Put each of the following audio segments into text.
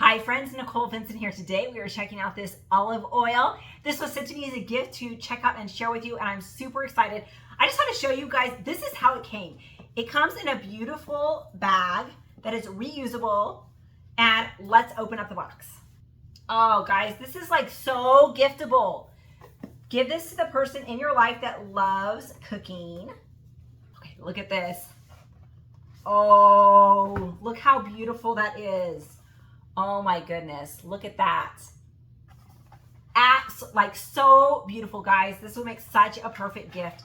Hi friends, Nicole Vincent here. Today we are checking out this olive oil. This was sent to me as a gift to check out and share with you, and I'm super excited. I just want to show you guys, this is how it came. It comes in a beautiful bag that is reusable, and let's open up the box. Oh guys, this is like so giftable. Give this to the person in your life that loves cooking. Okay, look at this. Oh, look how beautiful that is. Oh my goodness, look at that. Like so beautiful, guys. This will make such a perfect gift.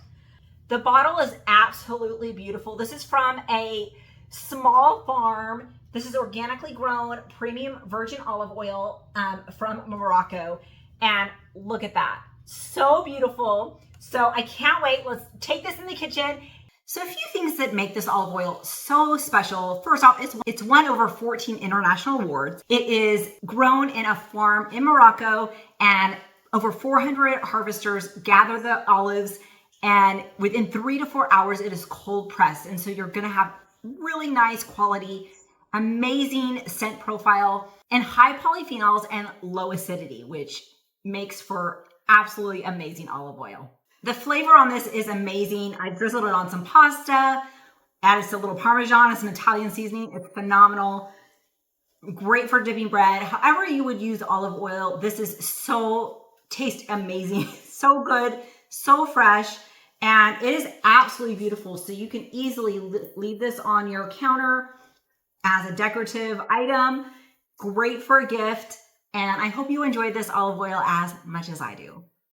The bottle is absolutely beautiful. This is from a small farm. This is organically grown premium virgin olive oil from Morocco. And look at that, so beautiful. So I can't wait. Let's take this in the kitchen. So a few things that make this olive oil so special. First off, it's won over 14 international awards. It is grown in a farm in Morocco, and over 400 harvesters gather the olives, and within 3 to 4 hours, it is cold pressed. And so you're gonna have really nice quality, amazing scent profile, and high polyphenols and low acidity, which makes for absolutely amazing olive oil. The flavor on this is amazing. I drizzled it on some pasta, added some little Parmesan and some Italian seasoning. It's phenomenal. Great for dipping bread. However you would use olive oil, this is tastes amazing. So good, so fresh, and it is absolutely beautiful. So you can easily leave this on your counter as a decorative item. Great for a gift. And I hope you enjoyed this olive oil as much as I do.